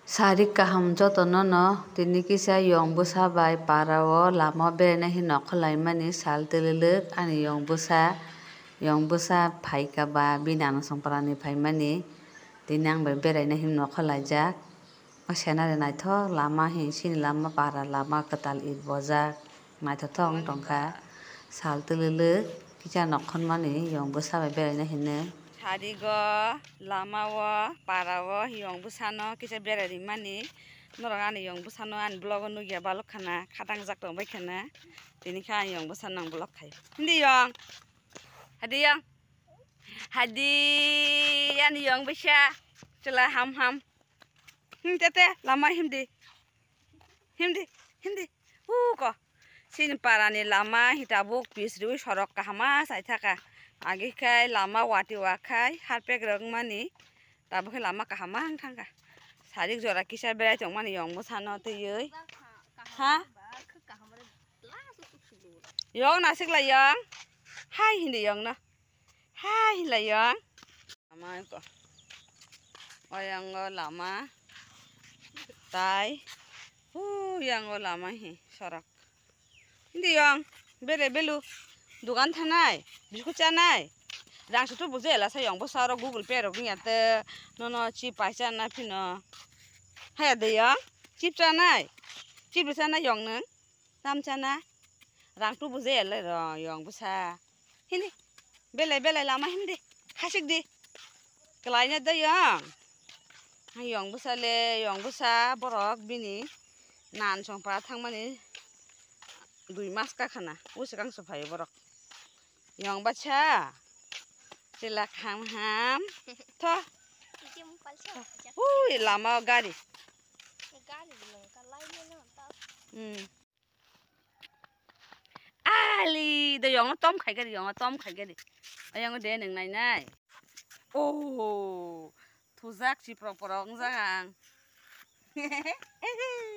Sarik kaham jotono no tini kisa yong busa bai parao lama berena hi nokhlaimani sal telelek ani yong busa phaika ba binang songprani phaimani tini ang bai beraina hi nokhlaijak o senare naithok lama hi sini lama para lama katal it bojak naithotok ong tongkha sal telelek kisa nokhonmani yong busa bai beraina hine Sarigo lamao parao yong busano kisa berari mani norok ani yong busano ani blog nugia balok khana khatang jak tong bai khana tini kha yong busano blog khai hindi yong hadi ani yong busa chula ham tete lama hindi ko sini parani lama hitabuk pisru sorok kahama saithaka agi khai lama wati wakai harpek rong mani tabu khai lama kahama thangka sarik jora kisa berai tong mani yong busano teyoi ha yong nasik la yong hai hindi yong no hai la yong lama ko oyang lama tai yang lama hi sorak hindi yong belu dukan thanai biskut chanai rang sutu buje la sa yong bo saro google pay ro nya te no chi paisa na phino ha de yong chip chanai yong nang tam chana rang tu buje la ro yong busa hindi belai lama hindi hasik di kelainya de yong busa borok bini nan songpa thangmani 2 mas ka khana usikang sofai borok yong bacha sila ham tho lama gari ali de yong tom khai gari ayang de nang nai thuzak chi prok jang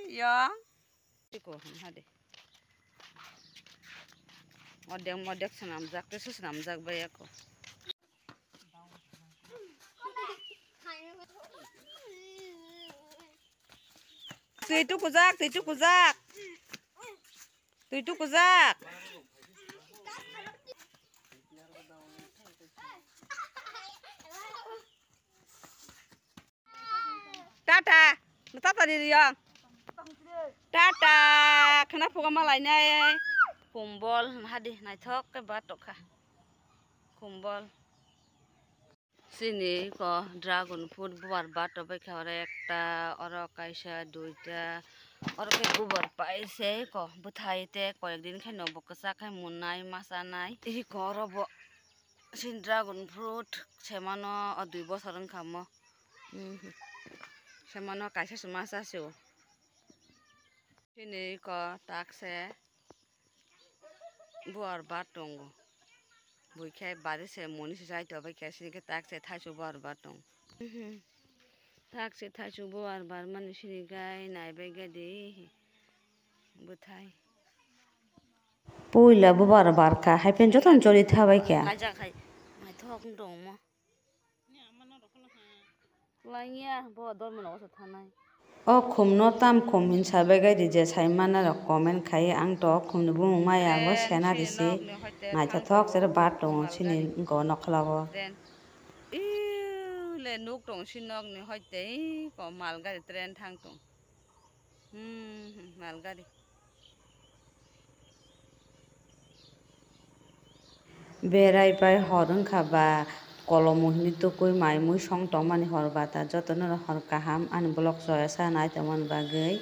yong tiko hade modek senamjak tesu senamjak bai ako tuitu kujak tata di yong tata khana phuga malai nai kumbol hadi naithok ke batokha kumbol sini ko dragon fruit buar bato bai khare ekta oro kaisa duita oro ke bubar paise ko buthai te koyekdin khaino bokasa khai munai masa nai hi ko oro bo sin dragon fruit semano 2 bosor khamo semano kaisa sumasa seo sini ko takse buar batongo buikhai barise moni se sai to bai khai sini ke takse thaisu buar batong takse thaisu buar bar mani sini gai nai bai gadi buthai puila bubar barka haipen joton jori thabai kya kaja khai mai thok dong mo lainya bo dor mono sa thanai o khumno tam khum hin sabai gai je saimana rok comment khai ang to khumni bumung maya bo sena disi naithothok sere bat dong sini go nokhlago le nuk tong sinok ni hoite ko malgari tren thang tong malgari berai bai horung khaba kolomuhini tukui maimui song tongmani horbata jotono hor kaham ani blog joya sa nai tamon bagui